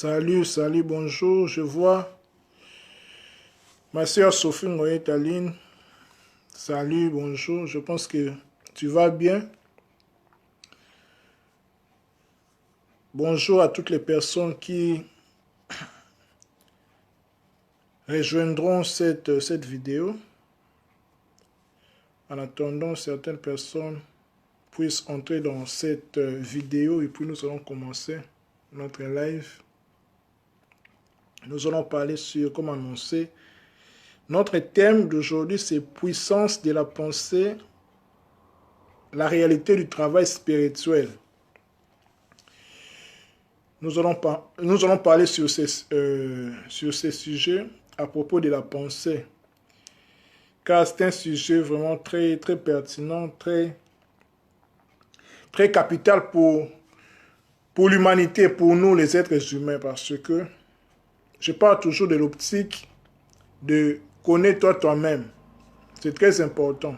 Salut, bonjour. Je vois ma soeur Sophie Ngoye-Taline. Salut, bonjour. Je pense que tu vas bien. Bonjour à toutes les personnes qui rejoindront cette vidéo. En attendant, certaines personnes puissent entrer dans cette vidéo et puis nous allons commencer notre live. Nous allons parler sur, comme annoncé, notre thème d'aujourd'hui, c'est puissance de la pensée, la réalité du travail spirituel. Nous allons parler sur ces sujets à propos de la pensée, car c'est un sujet vraiment très pertinent, très capital pour l'humanité, pour nous les êtres humains, parce que je parle toujours de l'optique de connaître toi-même. C'est très important.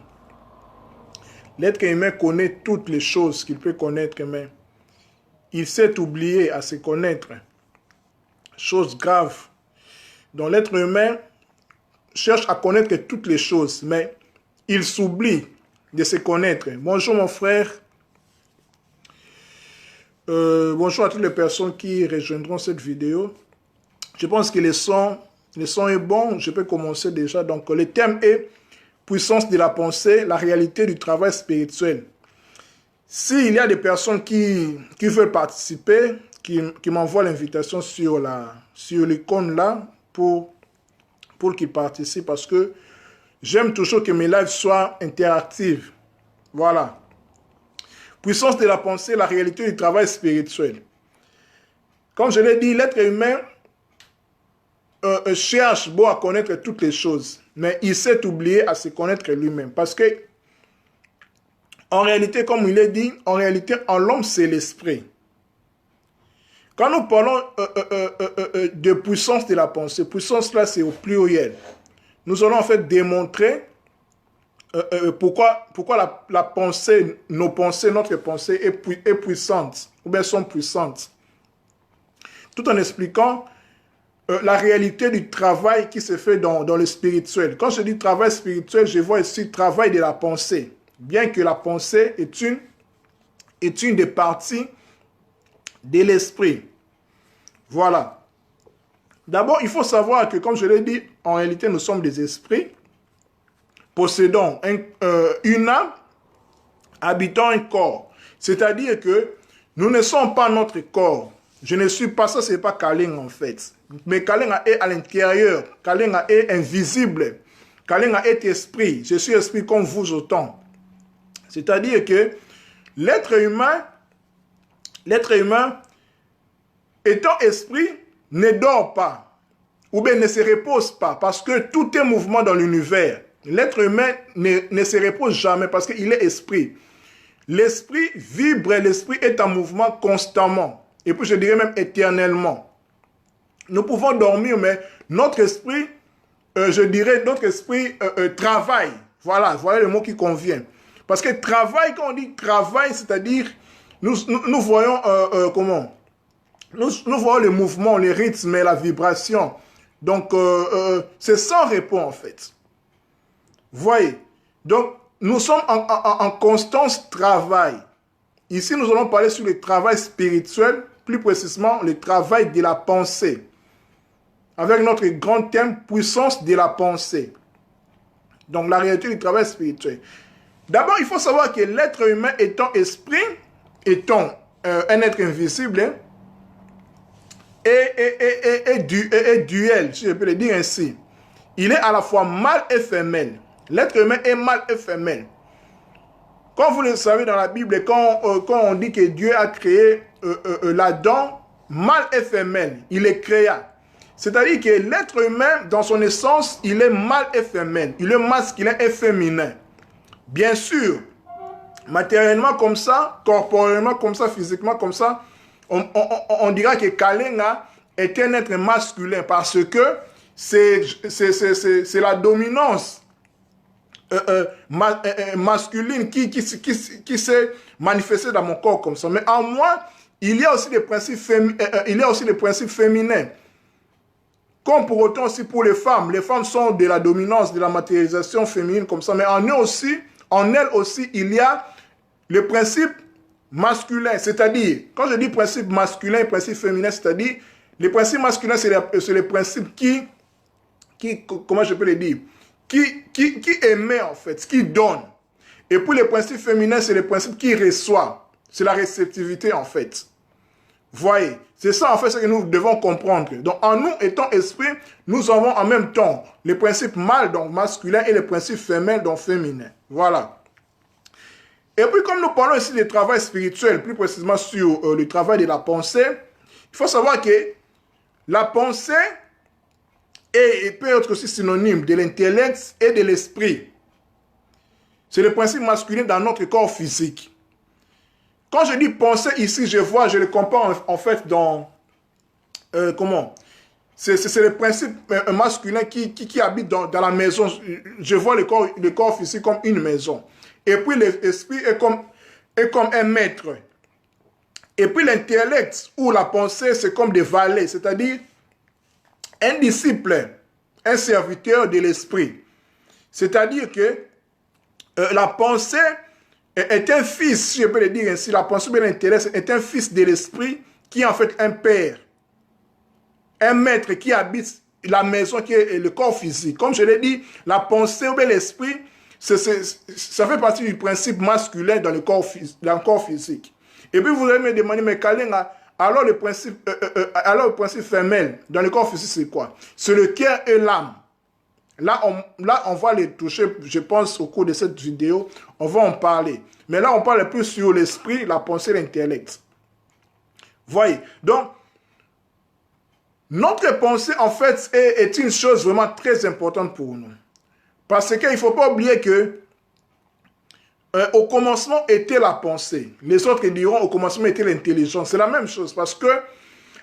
L'être humain connaît toutes les choses qu'il peut connaître, mais il s'est oublié à se connaître. Chose grave. Donc l'être humain cherche à connaître toutes les choses, mais il s'oublie de se connaître. Bonjour mon frère. Bonjour à toutes les personnes qui rejoindront cette vidéo. Je pense que le son est bon. Je peux commencer déjà. Donc le thème est puissance de la pensée, la réalité du travail spirituel. S'il y a des personnes qui veulent participer, qui m'envoient l'invitation sur l'icône là pour qu'ils participent, parce que j'aime toujours que mes lives soient interactifs. Voilà. Puissance de la pensée, la réalité du travail spirituel. Comme je l'ai dit, l'être humain cherche à connaître toutes les choses, mais il s'est oublié à se connaître lui-même. Parce que, en réalité, comme il est dit, en réalité, en l'homme, c'est l'esprit. Quand nous parlons de puissance de la pensée, puissance là, c'est au pluriel. Nous allons en fait démontrer pourquoi la pensée, notre pensée est puissante, ou bien sont puissantes. Tout en expliquant la réalité du travail qui se fait dans le spirituel. Quand je dis travail spirituel, je vois ici travail de la pensée. Bien que la pensée est une des parties de l'esprit. Voilà. D'abord, il faut savoir que, comme je l'ai dit, en réalité, nous sommes des esprits possédant une âme, habitant un corps. C'est-à-dire que nous ne sommes pas notre corps. Je ne suis pas ça, ce n'est pas Kaling en fait. Mais Kaling est à l'intérieur. Kaling est invisible. Kaling est esprit. Je suis esprit comme vous autant. C'est-à-dire que l'être humain, étant esprit, ne dort pas. Ou bien ne se repose pas. Parce que tout est mouvement dans l'univers. L'être humain ne se repose jamais parce qu'il est esprit. L'esprit vibre, l'esprit est en mouvement constamment. Et puis je dirais même éternellement. Nous pouvons dormir, mais notre esprit, notre esprit travaille. Voilà le mot qui convient. Parce que travail, quand on dit travail, c'est-à-dire, nous voyons comment? Nous voyons le mouvement, le rythme et la vibration. Donc, c'est sans repos en fait. Voyez. Donc, nous sommes en constance travail. Ici, nous allons parler sur le travail spirituel, plus précisément le travail de la pensée. Avec notre grand thème, puissance de la pensée. Donc, la réalité du travail spirituel. D'abord, il faut savoir que l'être humain étant esprit, étant un être invisible, hein, est duel, si je peux le dire ainsi. Il est à la fois mâle et femelle. L'être humain est mâle et femelle. Comme vous le savez dans la Bible, quand on dit que Dieu a créé l'Adam, mâle et femelle, il les créa. C'est-à-dire que l'être humain, dans son essence, il est mâle et femelle. Il est masculin et féminin. Bien sûr, matériellement comme ça, corporellement comme ça, physiquement comme ça, on dira que Kalenga est un être masculin parce que c'est la dominance masculine qui s'est manifestée dans mon corps comme ça. Mais en moi, il y a aussi des principes, il y a aussi des principes féminins. Comme pour autant aussi pour les femmes sont de la dominance, de la matérialisation féminine comme ça, mais en elles aussi, il y a le principe masculin, c'est-à-dire, quand je dis principe masculin et principe féminin, c'est-à-dire, les principes masculins, c'est les principes qui, comment je peux le dire, qui émet en fait, qui donne. Et puis les principes féminins, c'est les principes qui reçoivent. C'est la réceptivité en fait. Voyez, c'est ça en fait ce que nous devons comprendre. Donc en nous étant esprit, nous avons en même temps les principes mâles, donc masculins, et les principes féminins, donc féminins. Voilà. Et puis comme nous parlons ici du travail spirituel, plus précisément sur le travail de la pensée, il faut savoir que la pensée peut être aussi synonyme de l'intellect et de l'esprit. C'est le principe masculin dans notre corps physique. Quand je dis penser ici, je le compare en fait dans... comment? C'est le principe masculin qui habite dans la maison. Je vois le corps physique comme une maison. Et puis l'esprit est comme un maître. Et puis l'intellect ou la pensée, c'est comme des valets, c'est-à-dire un disciple, un serviteur de l'esprit. C'est-à-dire que la pensée est un fils, si je peux le dire ainsi, la pensée de l'intellect est un fils de l'esprit qui est en fait un père, un maître qui habite la maison qui est le corps physique. Comme je l'ai dit, la pensée ou l'esprit, ça fait partie du principe masculin dans le corps physique. Et puis vous allez me demander, mais Kalinga, alors le principe femelle dans le corps physique, c'est quoi? C'est le cœur et l'âme. Là, on va les toucher, je pense, au cours de cette vidéo, on va en parler. Mais là, on parle plus sur l'esprit, la pensée, l'intellect. Voyez, donc, notre pensée, en fait, est une chose vraiment très importante pour nous. Parce qu'il ne faut pas oublier que au commencement était la pensée. Les autres diront au commencement était l'intelligence. C'est la même chose parce que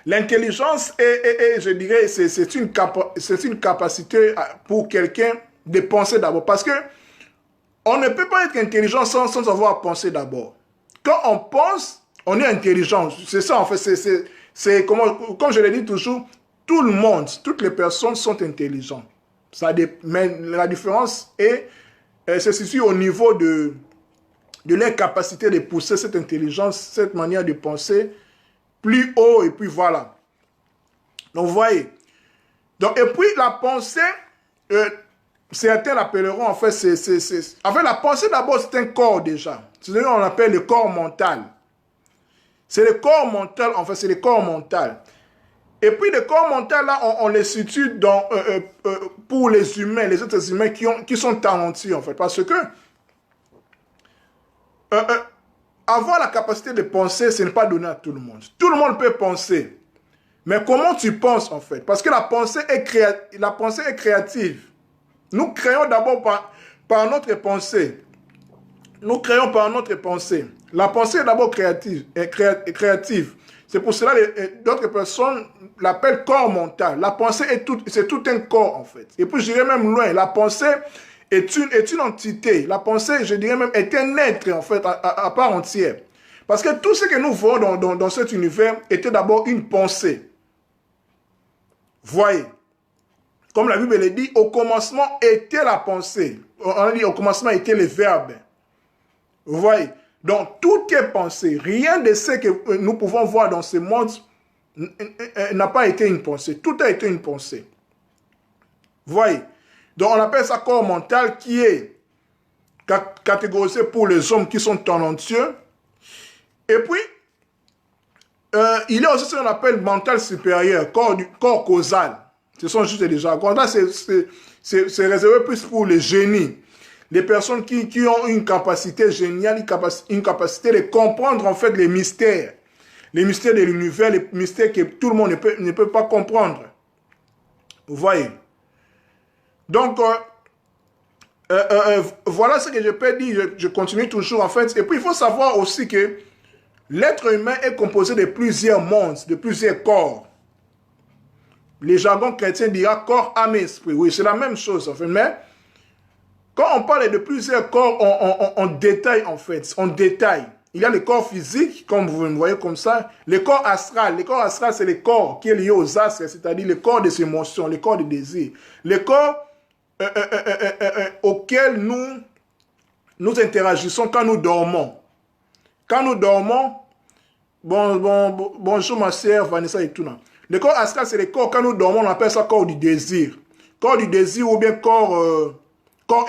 l'intelligence, je dirais, c'est une capacité pour quelqu'un de penser d'abord. Parce que on ne peut pas être intelligent sans avoir pensé d'abord. Quand on pense, on est intelligent. C'est ça, en fait. C'est comme je l'ai dit toujours, tout le monde, toutes les personnes sont intelligentes. Mais la différence se situe au niveau de leur capacité de pousser cette intelligence, cette manière de penser plus haut, et puis voilà. Donc, vous voyez. Donc, et puis, la pensée, certains l'appelleront, en fait, en fait, la pensée, d'abord, c'est un corps, déjà. C'est ce qu'on appelle le corps mental. C'est le corps mental, en fait, c'est le corps mental. Et puis, le corps mental, là, on les situe pour les humains, les êtres humains qui sont talentueux, en fait. Parce que avoir la capacité de penser, ce n'est pas donné à tout le monde. Tout le monde peut penser. Mais comment tu penses, en fait? Parce que la pensée est créative. Nous créons d'abord par notre pensée. Nous créons par notre pensée. La pensée est d'abord créative. C'est pour cela que d'autres personnes l'appellent corps mental. La pensée, c'est tout un corps, en fait. Et puis, je dirais même loin, la pensée est une entité. La pensée, je dirais même, est un être, en fait, à part entière. Parce que tout ce que nous voyons dans cet univers était d'abord une pensée. Voyez. Comme la Bible le dit, au commencement était la pensée. On a dit au commencement était le verbe. Vous voyez. Donc, tout est pensé. Rien de ce que nous pouvons voir dans ce monde n'a pas été une pensée. Tout a été une pensée. Vous voyez. Donc, on appelle ça corps mental qui est catégorisé pour les hommes qui sont talentueux. Et puis, il y a aussi ce qu'on appelle mental supérieur, corps causal. Ce sont juste des jargons. Là, c'est réservé plus pour les génies. Les personnes qui ont une capacité géniale, une capacité de comprendre en fait les mystères de l'univers, les mystères que tout le monde ne peut pas comprendre. Vous voyez. Donc, voilà ce que je peux dire. Je continue toujours en fait. Et puis, il faut savoir aussi que l'être humain est composé de plusieurs mondes, de plusieurs corps. Les jargons chrétiens diront corps, âme et esprit. Oui, c'est la même chose en fait. Mais quand on parle de plusieurs corps, on détaille en fait. On détaille. il y a le corps physique, comme vous me voyez comme ça, le corps astral. Le corps astral, c'est le corps qui est lié aux astres, c'est-à-dire le corps des émotions, le corps des désirs. Le corps auquel nous interagissons quand nous dormons. Quand nous dormons, bonjour ma sœur Vanessa et tout. Le corps astral, c'est le corps, quand nous dormons, on appelle ça corps du désir. Corps du désir ou bien corps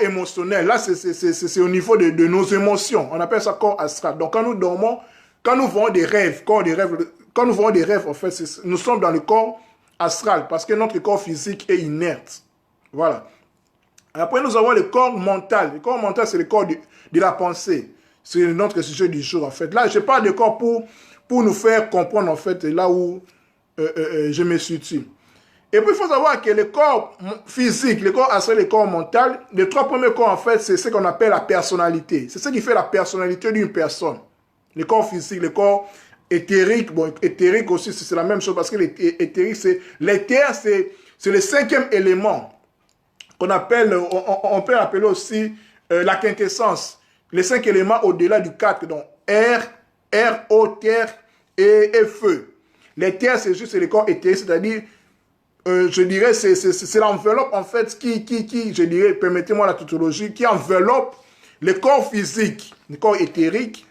émotionnel. Là, c'est au niveau de nos émotions. On appelle ça corps astral. Donc, quand nous dormons, quand nous voyons des rêves, quand nous voyons des rêves, en fait, nous sommes dans le corps astral parce que notre corps physique est inerte. Voilà. Après, nous avons le corps mental. Le corps mental, c'est le corps de la pensée. C'est notre sujet du jour, en fait. Là, je parle de corps pour nous faire comprendre, en fait, là où je me situe. Et puis, il faut savoir que le corps physique, le corps astral, le corps mental, les trois premiers corps, en fait, c'est ce qu'on appelle la personnalité. C'est ce qui fait la personnalité d'une personne. Le corps physique, le corps éthérique, bon, éthérique aussi, c'est la même chose parce que l'éthérique, l'éther, c'est le cinquième élément qu'on appelle, on peut appeler aussi la quintessence. Les cinq éléments au-delà du 4, donc air, eau, terre et feu. L'éther, c'est juste le corps éthérique, c'est-à-dire je dirais, c'est l'enveloppe, en fait, qui, je dirais, permettez-moi la tautologie, qui enveloppe le corps physique, le corps éthérique,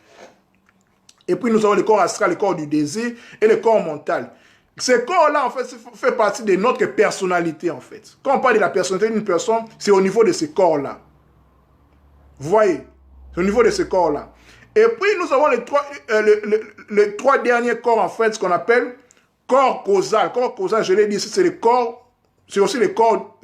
et puis nous avons le corps astral, le corps du désir, et le corps mental. Ce corps-là, en fait, fait partie de notre personnalité, en fait. Quand on parle de la personnalité d'une personne, c'est au niveau de ce corps-là. Vous voyez? C'est au niveau de ce corps-là. Et puis, nous avons les trois derniers corps, en fait, ce qu'on appelle corps causal. Corps causal, je l'ai dit, c'est le corps, c'est aussi le corps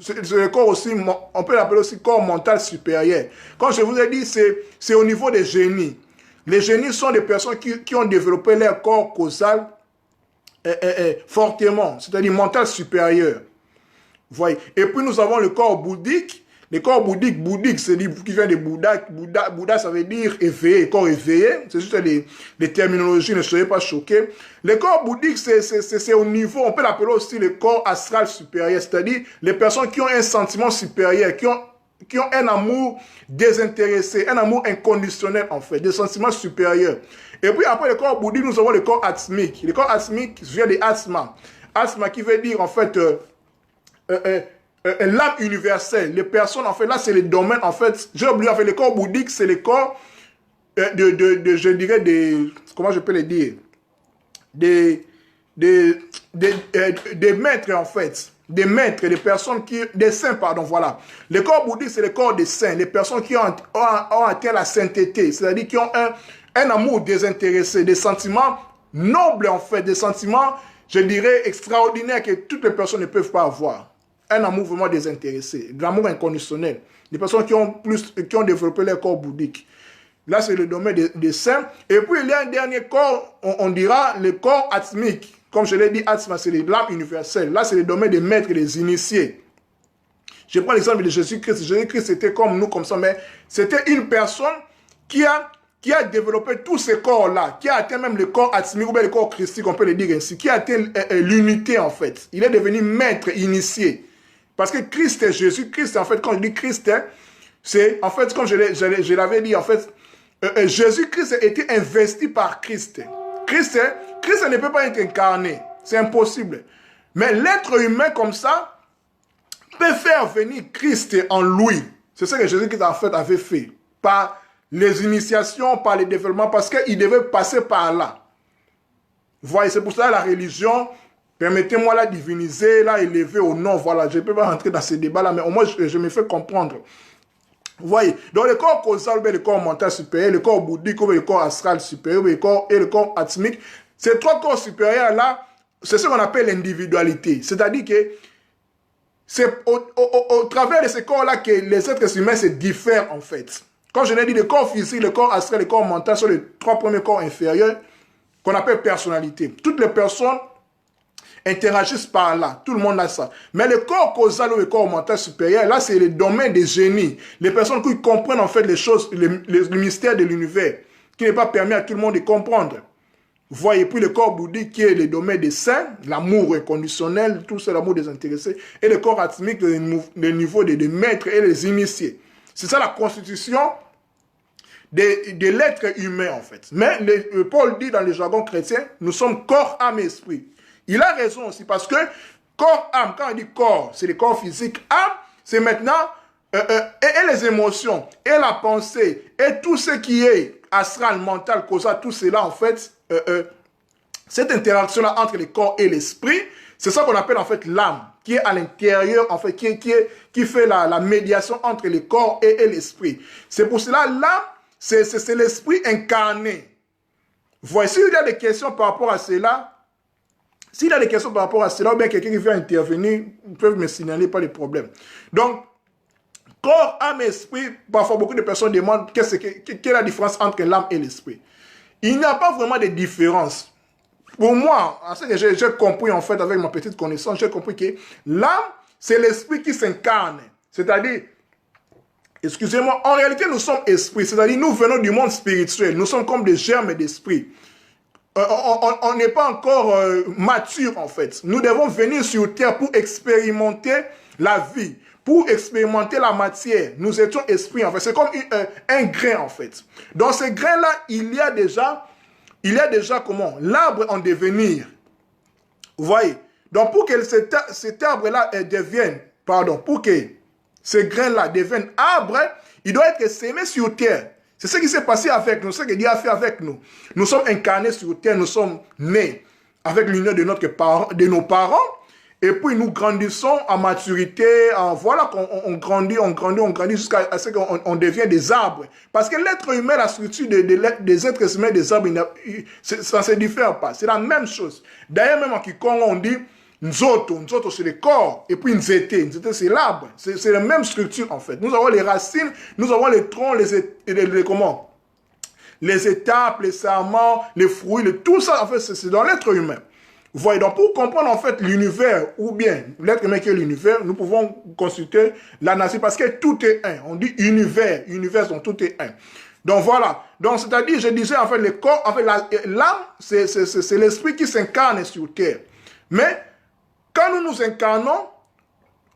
aussi, on peut l'appeler aussi corps mental supérieur. Comme je vous ai dit, c'est au niveau des génies. Les génies sont des personnes qui ont développé leur corps causal fortement, c'est-à-dire mental supérieur. Vous voyez. Et puis nous avons le corps bouddhique. Le corps bouddhique, c'est qui vient de Bouddha. Bouddha, ça veut dire éveillé, corps éveillé. C'est juste les terminologies, ne soyez pas choqués. Le corps bouddhique, c'est au niveau, on peut l'appeler aussi le corps astral supérieur, c'est-à-dire les personnes qui ont un sentiment supérieur, qui ont un amour désintéressé, un amour inconditionnel, en fait, des sentiments supérieurs. Et puis après le corps bouddhique, nous avons le corps atmique. Le corps atmique vient de asma. Asma qui veut dire, en fait, l'âme universelle, les personnes, en fait, là, c'est le domaine, en fait, j'ai oublié, en fait, le corps bouddhique, c'est le corps je dirais, comment je peux le dire, des maîtres, en fait, des maîtres, des personnes des saints, pardon, voilà. Le corps bouddhique, c'est le corps des saints, les personnes qui ont atteint la sainteté, c'est-à-dire qui ont un amour désintéressé, des sentiments nobles, en fait, des sentiments, je dirais, extraordinaires que toutes les personnes ne peuvent pas avoir. Un amour vraiment désintéressé, de l'amour inconditionnel. Des personnes qui ont développé leur corps bouddhique. Là, c'est le domaine des saints. Et puis, il y a un dernier corps, on dira le corps atmique. Comme je l'ai dit, atma, c'est l'âme universelle. Là, c'est le domaine des maîtres et des initiés. Je prends l'exemple de Jésus-Christ. Jésus-Christ, c'était comme nous, comme ça, mais c'était une personne qui a développé tous ces corps-là, qui a atteint même le corps atmique, ou bien le corps christique, on peut le dire ainsi, qui a atteint l'unité, en fait. Il est devenu maître initié. Parce que Christ est Jésus-Christ, en fait, quand je dis Christ, c'est, en fait, comme je l'avais dit, en fait, Jésus-Christ a été investi par Christ. Christ ne peut pas être incarné. C'est impossible. Mais l'être humain comme ça peut faire venir Christ en lui. C'est ce que Jésus-Christ, en fait, avait fait. Par les initiations, par les développements, parce qu'il devait passer par là. Vous voyez, c'est pour ça la religion... Permettez-moi la diviniser, la élever au nom. Voilà, je ne peux pas rentrer dans ces débats-là, mais au moins je me fais comprendre. Vous voyez, donc le corps causal, le corps mental supérieur, le corps bouddhique, le corps astral supérieur, et le corps atmique, ces trois corps supérieurs-là, c'est ce qu'on appelle l'individualité. C'est-à-dire que c'est au travers de ces corps-là que les êtres humains se diffèrent en fait. Comme je l'ai dit, le corps physique, le corps astral, le corps mental sont les trois premiers corps inférieurs qu'on appelle personnalité. Toutes les personnes interagissent par là. Tout le monde a ça. Mais le corps causal ou le corps mental supérieur, là, c'est le domaine des génies. Les personnes qui comprennent en fait les choses, le mystère de l'univers, qui n'est pas permis à tout le monde de comprendre. Vous voyez, puis le corps bouddhique qui est le domaine des saints, l'amour inconditionnel, tout ça, l'amour désintéressé, et le corps atmique, le niveau des maîtres et des initiés. C'est ça la constitution de l'être humain, en fait. Mais Paul dit dans le jargon chrétien, nous sommes corps, âme et esprit. Il a raison aussi, parce que corps, âme, quand on dit corps, c'est le corps physique. Âme, c'est maintenant et les émotions, et la pensée, et tout ce qui est astral, mental, causal, tout cela, en fait, cette interaction-là entre le corps et l'esprit, c'est ça qu'on appelle en fait l'âme, qui est à l'intérieur, en fait, qui fait la médiation entre le corps et l'esprit. C'est pour cela, l'âme, c'est l'esprit incarné. Voici, il y a des questions par rapport à cela. S'il y a des questions par rapport à cela, ou bien quelqu'un qui veut intervenir, ils peuvent me signaler, pas de problème. Donc, corps, âme, esprit, parfois beaucoup de personnes demandent quelle est la différence entre l'âme et l'esprit. Il n'y a pas vraiment de différence. Pour moi, j'ai compris en fait avec ma petite connaissance, j'ai compris que l'âme, c'est l'esprit qui s'incarne. C'est-à-dire, excusez-moi, en réalité nous sommes esprits, c'est-à-dire nous venons du monde spirituel, nous sommes comme des germes d'esprit. On n'est pas encore mature en fait. Nous devons venir sur terre pour expérimenter la vie, pour expérimenter la matière. Nous étions esprits en fait. C'est comme un grain en fait. Dans ce grain-là, il y a déjà comment? L'arbre en devenir. Vous voyez? Donc pour que cet arbre-là devienne, pour que ce grain-là devienne arbre, il doit être sémé sur terre. C'est ce qui s'est passé avec nous, ce que Dieu a fait avec nous. Nous sommes incarnés sur terre, nous sommes nés avec l'union de nos parents, et puis nous grandissons en maturité, voilà qu'on grandit jusqu'à ce qu'on devient des arbres. Parce que l'être humain, la structure des êtres humains, des arbres, ça ne se diffère pas. C'est la même chose. D'ailleurs, même en Kikongo, on dit Nzoto c'est le corps, et puis Nzete c'est l'arbre. C'est la même structure en fait. Nous avons les racines, nous avons les troncs, les étapes, les sarments, les fruits, tout ça en fait c'est dans l'être humain. Vous voyez, donc pour comprendre en fait l'univers, ou bien l'être humain qui est l'univers, nous pouvons consulter la nature parce que tout est un. On dit univers donc tout est un. Donc voilà, donc c'est-à-dire, je disais en fait le corps, en fait l'âme, c'est l'esprit qui s'incarne sur terre. Mais quand nous nous incarnons,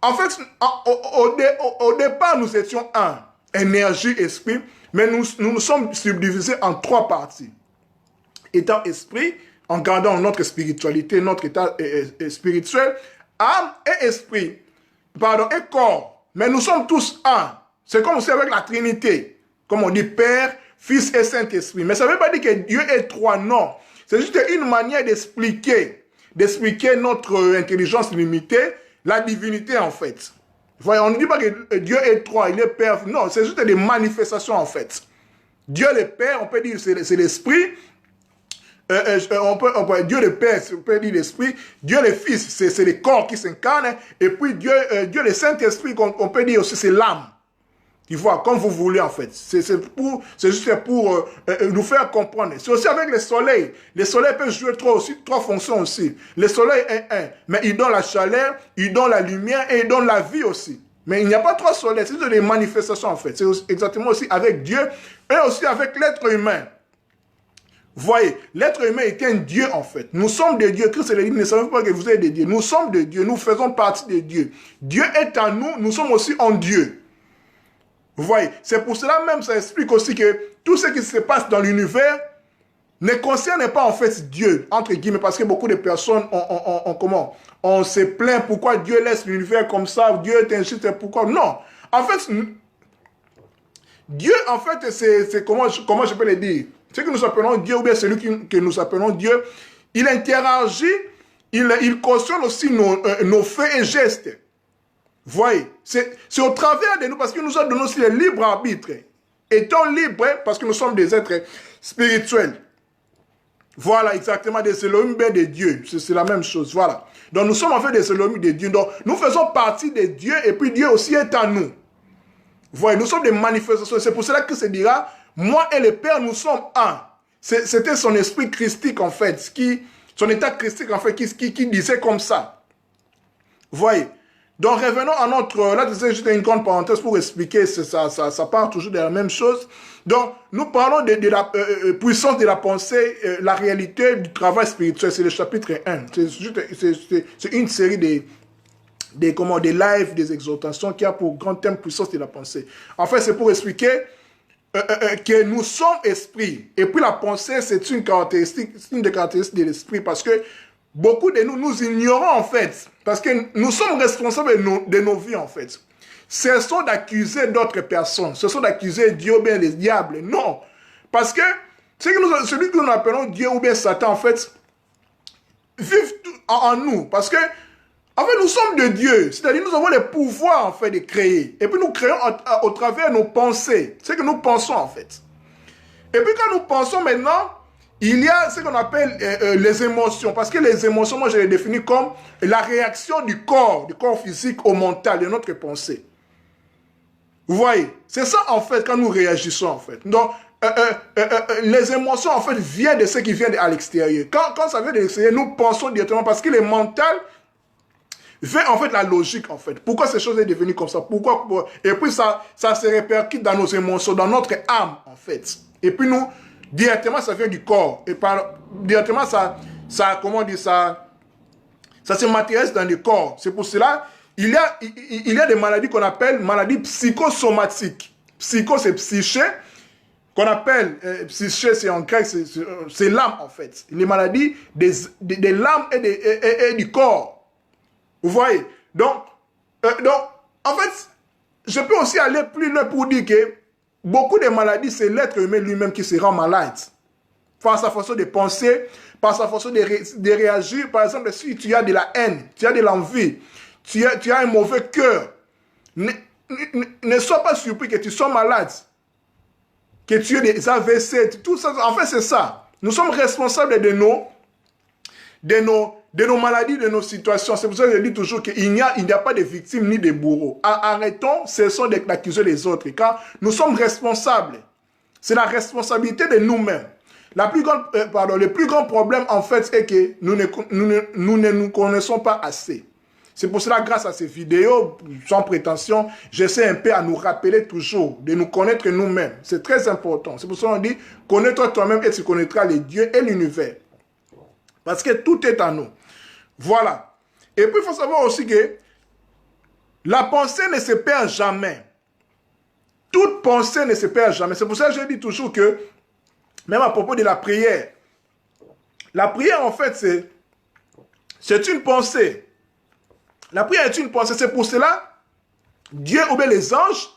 en fait, au départ, nous étions un, énergie, esprit, mais nous sommes subdivisés en trois parties. État esprit, en gardant notre spiritualité, notre état spirituel, âme et esprit, et corps. Mais nous sommes tous un. C'est comme aussi avec la Trinité, comme on dit Père, Fils et Saint-Esprit. Mais ça ne veut pas dire que Dieu est trois, non. C'est juste une manière d'expliquer notre intelligence limitée, la divinité en fait. Voyez, on ne dit pas que Dieu est trois, il est Père. Non, c'est juste des manifestations en fait. Dieu le Père, on peut dire c'est l'Esprit. Dieu le Père, on peut dire l'Esprit. Dieu le Fils, c'est le corps qui s'incarne. Et puis Dieu le Saint-Esprit, on peut dire aussi c'est l'âme. Tu vois, comme vous voulez en fait. C'est juste pour nous faire comprendre. C'est aussi avec le soleil. Le soleil peut jouer trois fonctions aussi. Le soleil est un, mais il donne la chaleur, il donne la lumière et il donne la vie aussi. Mais il n'y a pas trois soleils, c'est des manifestations en fait. C'est exactement aussi avec Dieu et aussi avec l'être humain. Vous voyez, l'être humain est un Dieu en fait. Nous sommes des dieux. Christ le dit, ne savez pas que vous êtes des dieux. Nous sommes des dieux, nous faisons partie des dieux. Dieu est en nous, nous sommes aussi en Dieu. Vous voyez, c'est pour cela même, ça explique aussi que tout ce qui se passe dans l'univers ne concerne pas en fait Dieu, entre guillemets, parce que beaucoup de personnes on se plaint pourquoi Dieu laisse l'univers comme ça, Dieu est injuste, pourquoi. Non, en fait, Dieu, en fait, c'est comment je peux le dire, ce que nous appelons Dieu, ou bien celui que nous appelons Dieu, il interagit, il cautionne aussi nos faits et gestes. Voyez, c'est au travers de nous, parce qu'il nous a donné aussi le libre arbitre. Étant libres, parce que nous sommes des êtres spirituels. Voilà, exactement, des Elohim de Dieu. C'est la même chose, voilà. Donc nous sommes en fait des Elohim de Dieu. Donc nous faisons partie de Dieu, et puis Dieu aussi est en nous. Voyez, nous sommes des manifestations. C'est pour cela que se dira, moi et le Père, nous sommes un. C'était son esprit christique, en fait, son état christique, en fait, qui disait comme ça. Voyez. Donc revenons à notre... Là, c'est juste une grande parenthèse pour expliquer, ça part toujours de la même chose. Donc, nous parlons de la puissance de la pensée, la réalité du travail spirituel. C'est le chapitre 1. C'est une série des lives, des exhortations qui a pour grand thème puissance de la pensée. En fait, c'est pour expliquer que nous sommes esprit. Et puis la pensée, c'est une des caractéristiques de l'esprit, parce que beaucoup de nous, nous ignorons en fait, parce que nous sommes responsables de nos vies en fait. Cessons d'accuser d'autres personnes, cessons d'accuser Dieu ou bien les diables. Non, parce que celui que nous appelons Dieu ou bien Satan en fait, vivent en nous, parce que en fait, nous sommes de Dieu, c'est-à-dire nous avons le pouvoir en fait de créer. Et puis nous créons au travers de nos pensées, ce que nous pensons en fait. Et puis quand nous pensons maintenant, il y a ce qu'on appelle les émotions. Parce que les émotions, moi je les définis comme la réaction du corps physique au mental, de notre pensée. Vous voyez, c'est ça en fait quand nous réagissons en fait. Donc, les émotions en fait viennent de ce qui vient à l'extérieur. Quand ça vient de l'extérieur, nous pensons directement parce que le mental fait en fait la logique en fait. Pourquoi ces choses sont devenues comme ça? Pourquoi? Et puis ça se répercute dans nos émotions, dans notre âme en fait. Et puis nous, directement ça vient du corps. Et directement ça comment dire ça se matérialise dans le corps. C'est pour cela il y a des maladies qu'on appelle maladies psychosomatiques. Psycho c'est psyché, qu'on appelle psyché c'est en grec c'est l'âme en fait. Les maladies des l'âme et du corps. Vous voyez? Donc, en fait, je peux aussi aller plus loin pour dire que beaucoup de maladies, c'est l'être humain lui-même qui se rend malade. Par sa façon de penser, par sa façon de réagir. Par exemple, si tu as de la haine, tu as de l'envie, tu as un mauvais cœur, ne sois pas surpris que tu sois malade, que tu aies des AVC, tout ça. En fait, c'est ça. Nous sommes responsables de nos maladies, de nos situations. C'est pour ça que je dis toujours qu'il n'y a pas de victimes ni de bourreaux. Arrêtons, cessons d'accuser les autres. Car nous sommes responsables. C'est la responsabilité de nous-mêmes. Le plus grand problème, en fait, est que nous ne nous connaissons pas assez. C'est pour cela, grâce à ces vidéos, sans prétention, j'essaie un peu à nous rappeler toujours de nous connaître nous-mêmes. C'est très important. C'est pour cela qu'on dit, connais-toi toi-même et tu connaîtras les dieux et l'univers. Parce que tout est en nous. Voilà. Et puis, il faut savoir aussi que la pensée ne se perd jamais. Toute pensée ne se perd jamais. C'est pour ça que je dis toujours que, même à propos de la prière, en fait, c'est une pensée. La prière est une pensée. C'est pour cela, Dieu ou bien les anges,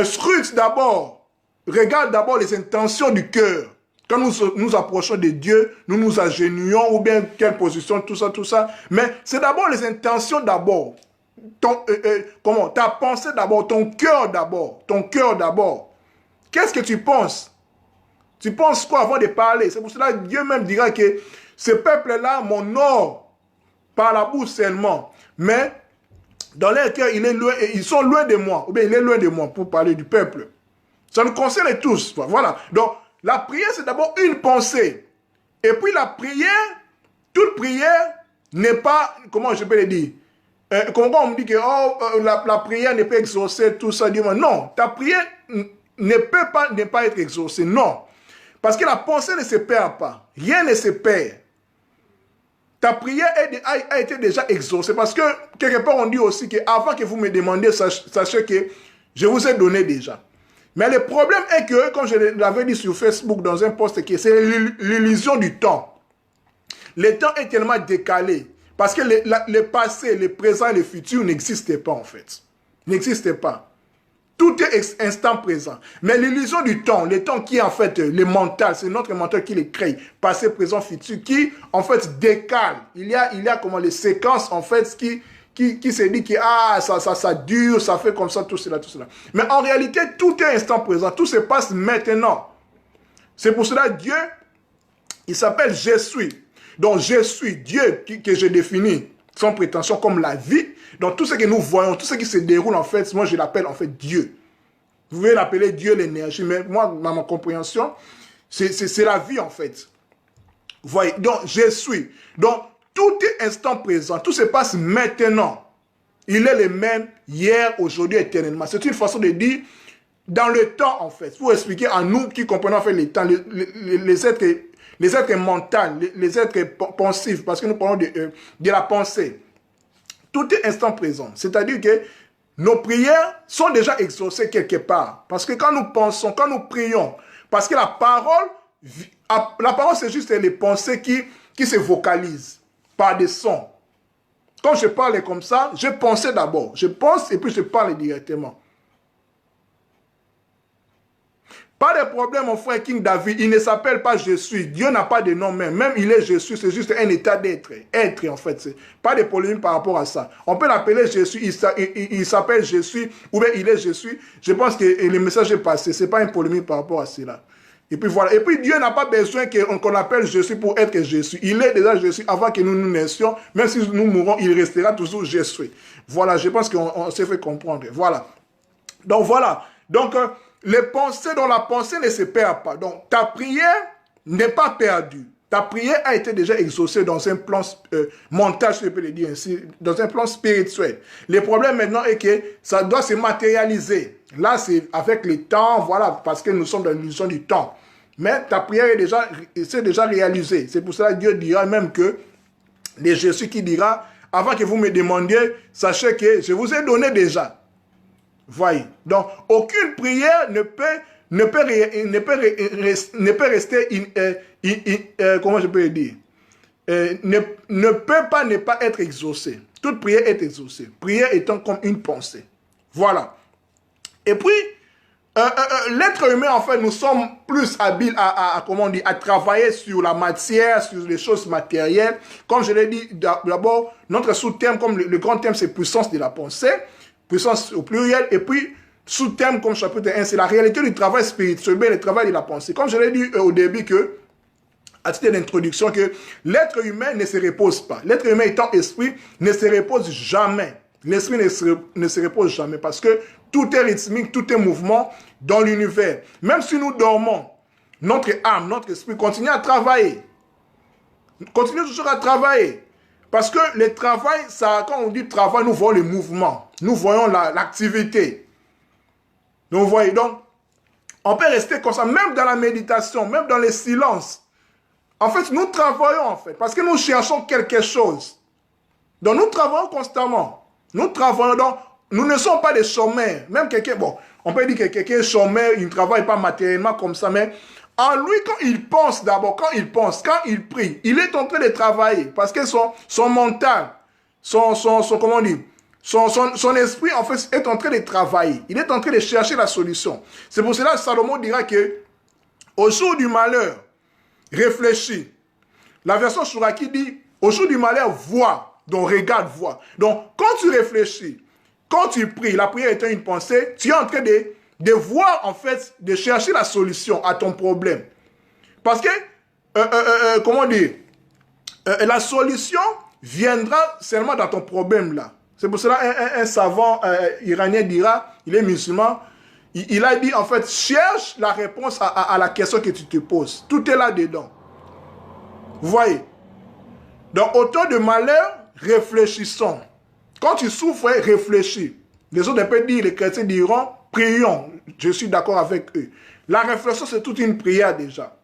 scrutent d'abord, regardent d'abord les intentions du cœur. Quand nous approchons de Dieu, nous nous agenouillons ou bien quelle position, tout ça. Mais c'est d'abord les intentions d'abord. Ta pensée d'abord, ton cœur d'abord. Qu'est-ce que tu penses? Tu penses quoi avant de parler? C'est pour cela que Dieu même dira que ce peuple-là m'honore par la bouche seulement. Mais dans leur cœur, ils sont loin de moi. Ou bien il est loin de moi pour parler du peuple. Ça nous concerne tous. Voilà. Donc, la prière, c'est d'abord une pensée. Et puis la prière, toute prière n'est pas, comment je peux le dire, comment on me dit que la prière ne peut exaucer tout ça. Non, ta prière ne peut pas ne pas être exaucée. Non. Parce que la pensée ne se perd pas. Rien ne se perd. Ta prière a été déjà exaucée. Parce que quelque part, on dit aussi qu'avant que vous me demandiez, sachez que je vous ai donné déjà. Mais le problème est que, comme je l'avais dit sur Facebook dans un post, c'est l'illusion du temps. Le temps est tellement décalé. Parce que le passé, le présent et le futur n'existent pas en fait. N'existent pas. Tout est instant présent. Mais l'illusion du temps, le temps qui est en fait le mental, c'est notre mental qui le crée. Passé, présent, futur, qui en fait décale. Il y a comment les séquences en fait qui se dit que ça dure, ça fait comme ça, tout cela. Mais en réalité, tout est instant présent, tout se passe maintenant. C'est pour cela Dieu, il s'appelle je suis. Donc je suis Dieu que je définis sans prétention comme la vie. Donc tout ce que nous voyons, tout ce qui se déroule en fait, moi je l'appelle en fait Dieu. Vous pouvez l'appeler Dieu, l'énergie, mais moi, dans ma compréhension, c'est la vie en fait. Vous voyez, donc je suis. Donc tout est instant présent, tout se passe maintenant. Il est le même hier, aujourd'hui, éternellement. C'est une façon de dire dans le temps, en fait. Pour expliquer à nous qui comprenons en fait les temps, les êtres mentaux, les êtres pensifs, parce que nous parlons de la pensée. Tout est instant présent. C'est-à-dire que nos prières sont déjà exaucées quelque part. Parce que quand nous pensons, quand nous prions, parce que la parole c'est juste les pensées qui se vocalisent par des sons. Quand je parle comme ça, je pensais d'abord. Je pense et puis je parle directement. Pas de problème, mon frère King David. Il ne s'appelle pas je suis. Dieu n'a pas de nom même. Même il est je suis. C'est juste un état d'être. Être, en fait. Pas de polémique par rapport à ça. On peut l'appeler je suis. Il s'appelle je suis. Ou bien il est je suis. Je pense que le message est passé. Ce n'est pas une polémique par rapport à cela. Et puis voilà. Et puis Dieu n'a pas besoin qu'on appelle je suis pour être je suis. Il est déjà je suis avant que nous nous naissions. Même si nous mourons, il restera toujours je suis. Voilà. Je pense qu'on s'est fait comprendre. Voilà. Donc voilà. Donc, les pensées dont la pensée ne se perd pas. Donc, ta prière n'est pas perdue. Ta prière a été déjà exaucée dans un plan mental, je peux le dire ainsi, dans un plan spirituel. Le problème maintenant est que ça doit se matérialiser. Là, c'est avec le temps, voilà, parce que nous sommes dans l'illusion du temps. Mais ta prière est déjà réalisée. C'est pour cela que Dieu dira même que les Jésus qui dira, avant que vous me demandiez, sachez que je vous ai donné déjà. Voyez. Donc, aucune prière ne peut rester, comment je peux le dire, ne peut pas ne pas être exaucée. Toute prière est exaucée. Prière étant comme une pensée. Voilà. Et puis, l'être humain, en fait, nous sommes plus habiles comment on dit, à travailler sur la matière, sur les choses matérielles. Comme je l'ai dit, d'abord, notre sous-thème, comme le grand thème, c'est puissance de la pensée. Puissance au pluriel, et puis sous-thème comme chapitre 1, c'est la réalité du travail spirituel, le travail de la pensée. Comme je l'ai dit au début, à titre d'introduction, que l'être humain ne se repose pas. L'être humain étant esprit ne se repose jamais. L'esprit ne se repose jamais parce que tout est rythmique, tout est mouvement dans l'univers. Même si nous dormons, notre âme, notre esprit continue à travailler. Continue toujours à travailler. Parce que le travail, ça, quand on dit travail, nous voyons le mouvement. Nous voyons l'activité. Donc, vous voyez, donc, on peut rester comme ça, même dans la méditation, même dans les silences. En fait, nous travaillons, en fait, parce que nous cherchons quelque chose. Donc, nous travaillons constamment. Nous travaillons, donc, nous ne sommes pas des chômeurs. Même quelqu'un, bon, on peut dire que quelqu'un est chômeur, il ne travaille pas matériellement comme ça, mais en lui, quand il pense d'abord, quand il prie, il est en train de travailler. Parce que son mental, comment on dit, son esprit, en fait, est en train de travailler. Il est en train de chercher la solution. C'est pour cela que Salomon dira que, au jour du malheur, réfléchis. La version Chouraki dit, au jour du malheur, vois. Donc, regarde, vois. Donc, quand tu réfléchis, quand tu pries, la prière étant une pensée, tu es en train de voir, en fait, de chercher la solution à ton problème. Parce que, comment dire, la solution viendra seulement dans ton problème là. C'est pour cela un savant iranien dira, il est musulman, il a dit en fait, cherche la réponse à la question que tu te poses. Tout est là-dedans. Vous voyez? Donc, au temps de malheur, réfléchissons. Quand tu souffres, réfléchis. Les autres peuvent dire, les chrétiens diront, prions. Je suis d'accord avec eux. La réflexion, c'est toute une prière déjà.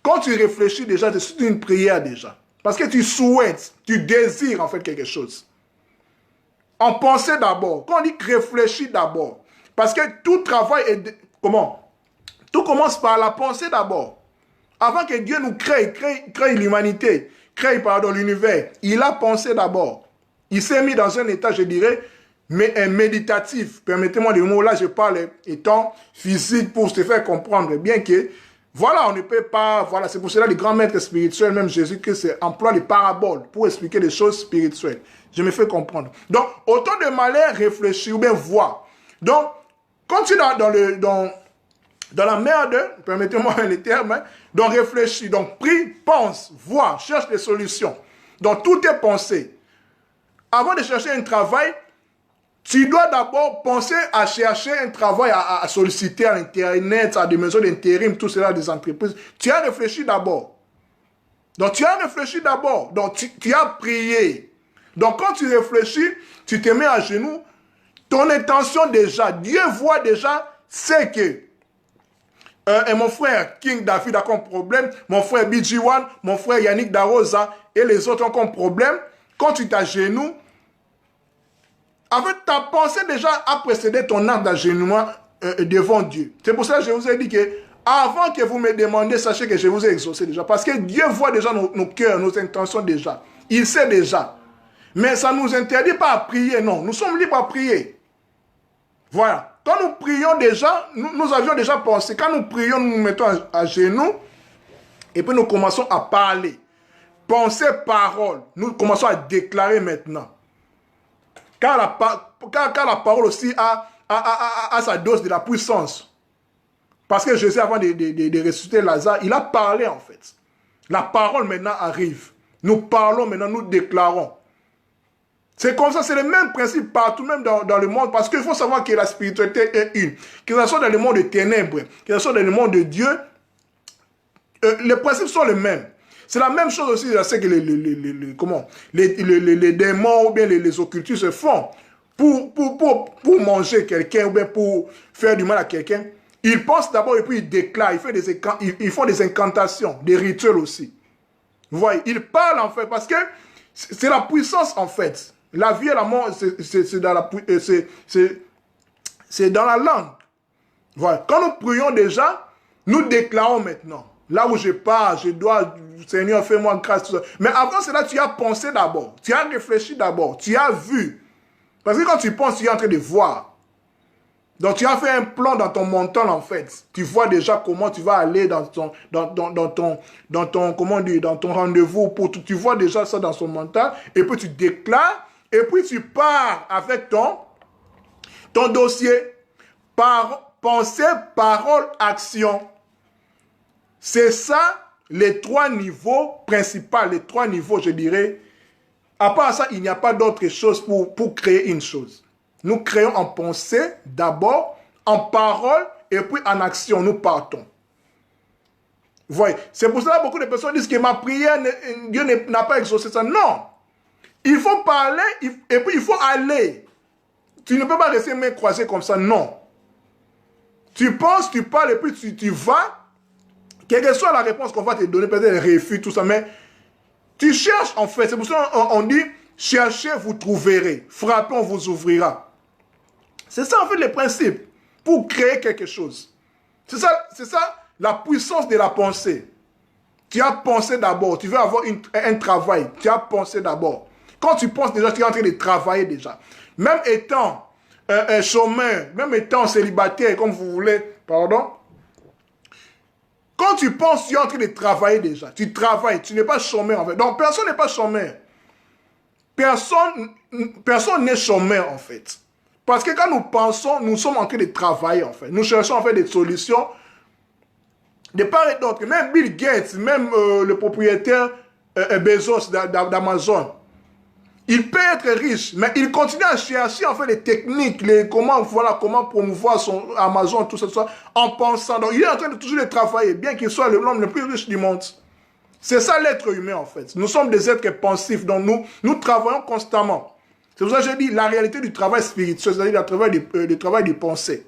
Quand tu réfléchis déjà, c'est toute une prière déjà. Parce que tu souhaites, tu désires en fait quelque chose. En pensée d'abord. Quand on dit réfléchis d'abord. Parce que tout travail est... Comment? Tout commence par la pensée d'abord. Avant que Dieu nous crée l'humanité, crée l'univers, il a pensé d'abord. Il s'est mis dans un état, je dirais, mais méditatif. Permettez-moi le mot là, je parle étant physique pour se faire comprendre. Bien que, voilà, on ne peut pas, voilà, c'est pour cela les grands maîtres spirituels, même Jésus-Christ, emploie les paraboles pour expliquer les choses spirituelles. Je me fais comprendre. Donc, autant de malheur, réfléchis ou bien voir. Donc, quand tu es dans la merde, permettez-moi les termes, hein, donc réfléchis, donc prie, pense, vois, cherche des solutions. Donc, tout est pensé. Avant de chercher un travail, tu dois d'abord penser à chercher un travail, à solliciter à l'Internet, à des maisons d'intérim, tout cela, des entreprises. Tu as réfléchi d'abord. Donc, tu as réfléchi d'abord. Donc, tu as prié. Donc, quand tu réfléchis, tu te mets à genoux. Ton intention déjà, Dieu voit déjà, c'est que et mon frère King David a comme problème, mon frère BG1, mon frère Yannick Darosa et les autres ont comme problème. Quand tu t'agenouilles, En fait, ta pensée déjà a précédé ton acte d'agenouillement devant Dieu. C'est pour ça que je vous ai dit que avant que vous me demandiez, sachez que je vous ai exaucé déjà. Parce que Dieu voit déjà nos cœurs, nos intentions déjà. Il sait déjà. Mais ça ne nous interdit pas à prier, non. Nous sommes libres à prier. Voilà. Quand nous prions déjà, nous avions déjà pensé. Quand nous prions, nous nous mettons à genoux. Et puis nous commençons à parler. Pensée, parole. Nous commençons à déclarer maintenant. Car la parole aussi a sa dose de la puissance. Parce que Jésus, avant de ressusciter Lazare, il a parlé en fait. La parole maintenant arrive. Nous parlons maintenant, nous déclarons. C'est comme ça, c'est le même principe partout, même dans le monde. Parce qu'il faut savoir que la spiritualité est une. Que ce soit dans le monde des ténèbres, que ce soit dans le monde de Dieu, les principes sont les mêmes. C'est la même chose aussi, c'est que les démons ou bien les occultistes se font pour manger quelqu'un ou bien pour faire du mal à quelqu'un. Ils pensent d'abord et puis ils déclarent, ils font des incantations, des rituels aussi. Vous voyez, ils parlent en fait parce que c'est la puissance en fait. La vie et la mort, c'est dans la langue. Voilà. Quand nous prions déjà, nous déclarons maintenant. Là où je pars, je dois, Seigneur, fais-moi grâce. Tout ça. Mais avant cela, tu as pensé d'abord. Tu as réfléchi d'abord. Tu as vu. Parce que quand tu penses, tu es en train de voir. Donc tu as fait un plan dans ton mental en fait. Tu vois déjà comment tu vas aller dans ton rendez-vous. Tu vois déjà ça dans son mental. Et puis tu déclares. Et puis tu pars avec ton dossier. Pensée, parole, action. C'est ça, les trois niveaux principaux, les trois niveaux, je dirais. À part ça, il n'y a pas d'autre chose pour créer une chose. Nous créons en pensée d'abord, en parole, et puis en action, nous partons. Vous voyez, c'est pour cela que beaucoup de personnes disent que ma prière, Dieu n'a pas exaucé ça. Non. Il faut parler, et puis il faut aller. Tu ne peux pas rester main croisée comme ça, non. Tu penses, tu parles, et puis tu vas. Quelle que soit la réponse qu'on va te donner, peut-être refus, tout ça, mais tu cherches en fait. C'est pour ça qu'on dit, cherchez, vous trouverez. Frappez, on vous ouvrira. C'est ça en fait le principe pour créer quelque chose. C'est ça la puissance de la pensée. Tu as pensé d'abord, tu veux avoir un travail, tu as pensé d'abord. Quand tu penses déjà, tu es en train de travailler déjà. Même étant chômeur, même étant célibataire, comme vous voulez, pardon. Quand tu penses, tu es en train de travailler déjà. Tu travailles, tu n'es pas chômeur en fait. Donc personne n'est pas chômeur. Personne n'est chômeur en fait. Parce que quand nous pensons, nous sommes en train de travailler en fait. Nous cherchons en fait des solutions de part et d'autre. Même Bill Gates, même le propriétaire Bezos d'Amazon, il peut être riche, mais il continue à chercher en fait les techniques, comment promouvoir son Amazon, tout ça, en pensant. Donc il est en train de toujours de travailler, bien qu'il soit l'homme le plus riche du monde. C'est ça l'être humain en fait. Nous sommes des êtres pensifs, donc nous travaillons constamment. C'est pour ça que j'ai dit la réalité du travail spirituel, c'est-à-dire le travail de pensée.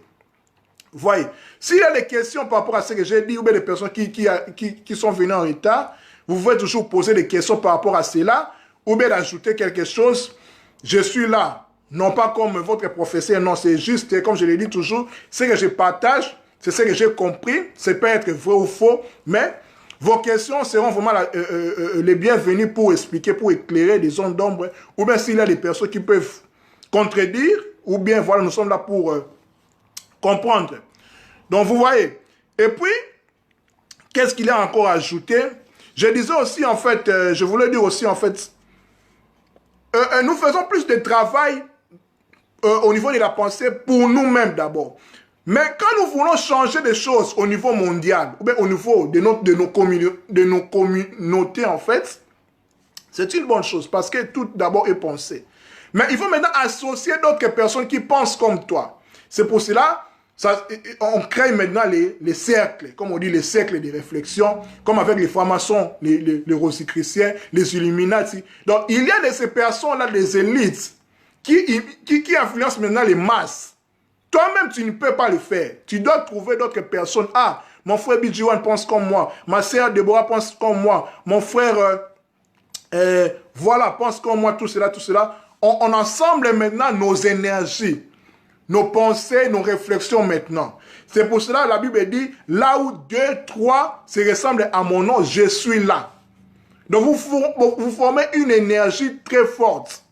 Vous voyez, s'il y a des questions par rapport à ce que j'ai dit, ou bien des personnes qui sont venues en retard, vous pouvez toujours poser des questions par rapport à cela, ou bien d'ajouter quelque chose. Je suis là, non pas comme votre professeur, non, c'est juste, comme je l'ai dit toujours, ce que je partage, c'est ce que j'ai compris, c'est pas être vrai ou faux, mais vos questions seront vraiment les bienvenues pour expliquer, pour éclairer des zones d'ombre, ou bien s'il y a des personnes qui peuvent contredire, ou bien voilà, nous sommes là pour comprendre. Donc vous voyez, et puis, qu'est-ce qu'il a encore ajouté? Je disais aussi en fait, je voulais dire aussi en fait, nous faisons plus de travail au niveau de la pensée pour nous-mêmes d'abord. Mais quand nous voulons changer des choses au niveau mondial, ou bien au niveau de nos communautés en fait, c'est une bonne chose parce que tout d'abord est pensé. Mais il faut maintenant associer d'autres personnes qui pensent comme toi. C'est pour cela on crée maintenant les cercles, comme on dit, les cercles de réflexion, comme avec les francs-maçons, les rosicruciens, les Illuminati. Donc, il y a de ces personnes-là, des élites, qui influencent maintenant les masses. Toi-même, tu ne peux pas le faire. Tu dois trouver d'autres personnes. Ah, mon frère Bidjiwan pense comme moi. Ma sœur Deborah pense comme moi. Mon frère, voilà, pense comme moi, tout cela, tout cela. on assemble maintenant nos énergies, nos pensées, nos réflexions maintenant. C'est pour cela que la Bible dit, là où 2, 3 se ressemblent à mon nom, je suis là. Donc vous formez une énergie très forte,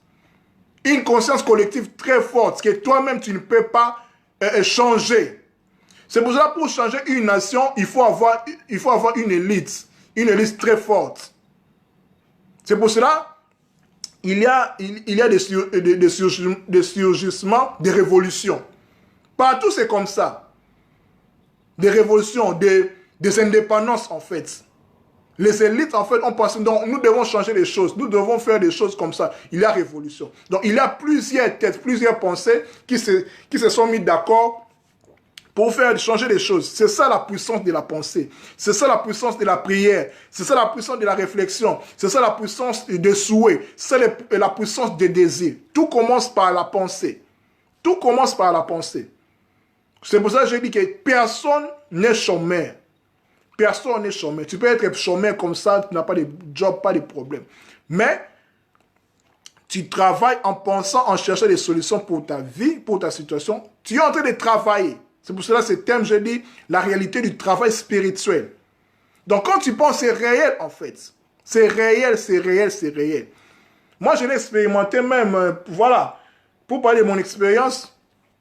une conscience collective très forte, que toi-même tu ne peux pas changer. C'est pour cela que pour changer une nation, il faut avoir une élite très forte. C'est pour cela il y a des surgissements, des révolutions. Partout c'est comme ça. Des révolutions, des indépendances en fait. Les élites, en fait, ont pensé, donc nous devons changer les choses, nous devons faire des choses comme ça. Il y a révolution. Donc il y a plusieurs têtes, plusieurs pensées qui se sont mis d'accord pour faire changer les choses. C'est ça la puissance de la pensée. C'est ça la puissance de la prière. C'est ça la puissance de la réflexion. C'est ça la puissance des souhaits. C'est la puissance des désirs. Tout commence par la pensée. Tout commence par la pensée. C'est pour ça que je dis que personne n'est chômeur. Personne n'est chômeur. Tu peux être chômeur comme ça, tu n'as pas de job, pas de problème. Mais tu travailles en pensant, en cherchant des solutions pour ta vie, pour ta situation. Tu es en train de travailler. C'est pour cela que ce thème, je dis, la réalité du travail spirituel. Donc quand tu penses, c'est réel en fait. C'est réel, c'est réel, c'est réel. Moi, je l'ai expérimenté même, voilà, pour parler de mon expérience,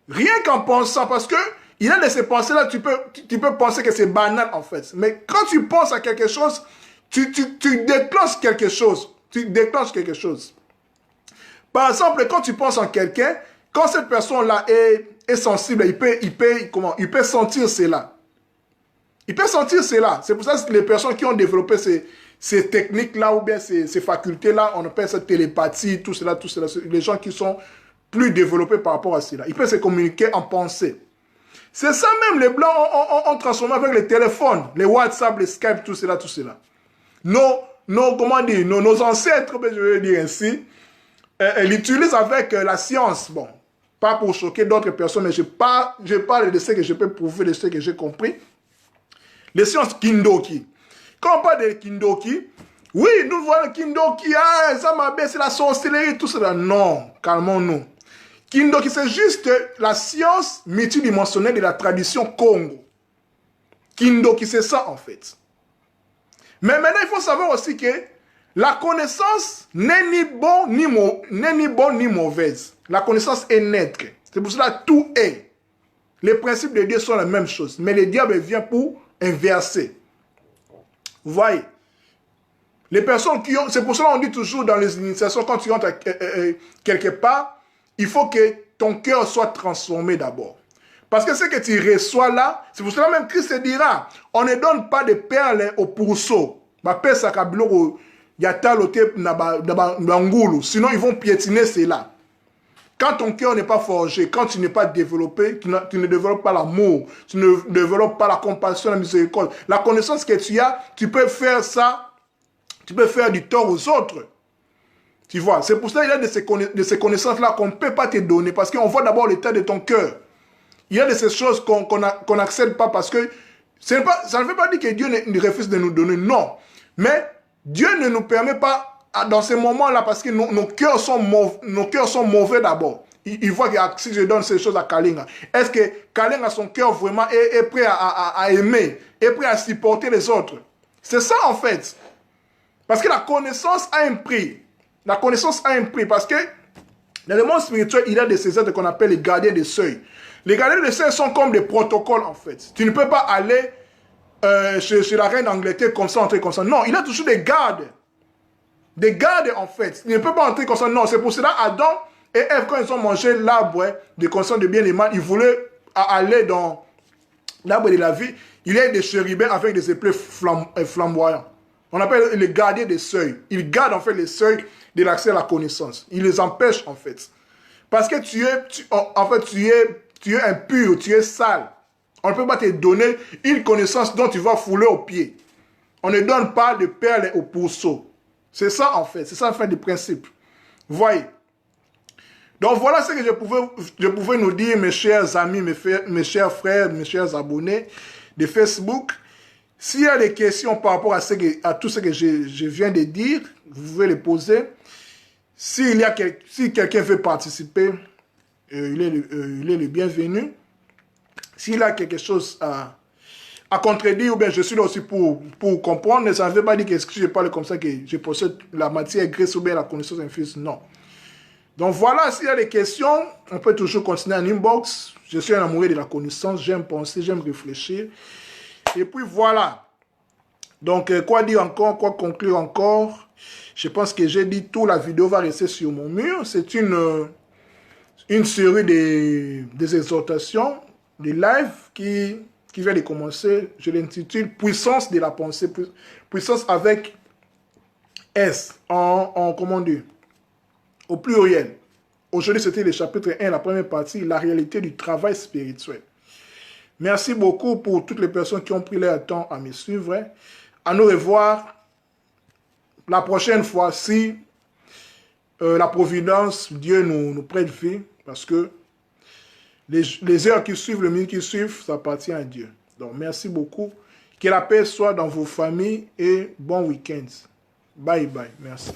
rien qu'en pensant, parce que il y a de ces pensées-là, tu peux penser que c'est banal en fait. Mais quand tu penses à quelque chose, tu déclenches quelque chose. Tu déclenches quelque chose. Par exemple, quand tu penses en quelqu'un, quand cette personne-là est sensible, il peut sentir cela. Il peut sentir cela. C'est pour ça que les personnes qui ont développé ces techniques-là ou bien ces facultés-là, on appelle ça télépathie, tout cela. Les gens qui sont plus développés par rapport à cela. Ils peuvent se communiquer en pensée. C'est ça même, les Blancs ont transformé avec les téléphones, les WhatsApp, les Skype, tout cela. Nos ancêtres, je vais dire ainsi, l'utilisent avec la science. Bon, pas pour choquer d'autres personnes, mais je parle de ce que je peux prouver, de ce que j'ai compris. Les sciences Kindoki. Quand on parle de Kindoki, oui, nous voyons Kindoki, ça m'a baissé la sorcellerie, tout cela. Non, calmons-nous. Kindoki, c'est juste la science multidimensionnelle de la tradition Congo. Kindoki, c'est ça en fait. Mais maintenant, il faut savoir aussi que la connaissance n'est ni bon ni mauvaise. La connaissance est neutre. C'est pour cela que tout est. Les principes de Dieu sont la même chose. Mais le diable vient pour inverser. Vous voyez? Les personnes qui ont... C'est pour cela qu'on dit toujours dans les initiations, quand tu rentres quelque part, il faut que ton cœur soit transformé d'abord. Parce que ce que tu reçois là, c'est pour cela même Christ te dira, on ne donne pas de perles au pourceau. Sinon ils vont piétiner cela. Quand ton cœur n'est pas forgé, quand tu n'es pas développé, tu ne développes pas l'amour, tu ne développes pas la compassion, la miséricorde, la connaissance que tu as, tu peux faire ça, tu peux faire du tort aux autres. Tu vois, c'est pour cela qu'il y a de ces connaissances-là qu'on ne peut pas te donner, parce qu'on voit d'abord l'état de ton cœur. Il y a de ces choses qu'on n'accepte pas parce que ça ne veut pas dire que Dieu ne refuse de nous donner, non. Mais Dieu ne nous permet pas dans ces moments-là parce que nos cœurs sont mauvais d'abord. Il voit que si je donne ces choses à Kalinga, est-ce que Kalinga, son cœur vraiment est prêt à aimer, est prêt à supporter les autres? C'est ça en fait. Parce que la connaissance a un prix. La connaissance a un prix parce que dans le monde spirituel, il y a de ces êtres qu'on appelle les gardiens des seuils. Les gardiens des seuils sont comme des protocoles en fait. Tu ne peux pas aller chez la reine d'Angleterre comme ça, entrer comme ça. Non, il y a toujours des gardes. Des gardes en fait. Il ne peut pas entrer comme ça. Non, c'est pour cela Adam et Ève, quand ils ont mangé l'arbre de connaissance de bien et mal, ils voulaient aller dans l'arbre de la vie. Il y a des chérubins avec des épées flamboyants. On appelle les gardiens des seuils. Ils gardent en fait les seuils de l'accès à la connaissance. Ils les empêchent en fait. Parce que tu es impur, tu es sale. On ne peut pas te donner une connaissance dont tu vas fouler aux pieds. On ne donne pas de perles au pourceau. C'est ça en fait. C'est ça en fait du principe. Vous voyez. Donc voilà ce que je pouvais nous dire, mes chers amis, mes chers frères, mes chers abonnés de Facebook. S'il y a des questions par rapport à tout ce que je viens de dire, vous pouvez les poser. Si quelqu'un veut participer, il est le bienvenu. S'il a quelque chose à contredire, ou bien je suis là aussi pour comprendre, ça ne veut pas dire que si je parle comme ça, que je possède la matière graisse ou bien la connaissance infuse, non. Donc voilà, s'il y a des questions, on peut toujours continuer en inbox. Je suis un amoureux de la connaissance, j'aime penser, j'aime réfléchir. Et puis voilà. Donc quoi dire encore, quoi conclure encore? Je pense que j'ai dit tout, la vidéo va rester sur mon mur. C'est une série des exhortations, des lives qui vient de commencer. Je l'intitule Puissance de la pensée. Puissance avec S, comment dire, au pluriel. Aujourd'hui, c'était le chapitre 1, la première partie, la réalité du travail spirituel. Merci beaucoup pour toutes les personnes qui ont pris leur temps à me suivre. À nous revoir la prochaine fois si la providence, Dieu nous prête vie, parce que les heures qui suivent, le minute qui suivent, ça appartient à Dieu. Donc, merci beaucoup. Que la paix soit dans vos familles et bon week-end. Bye bye. Merci.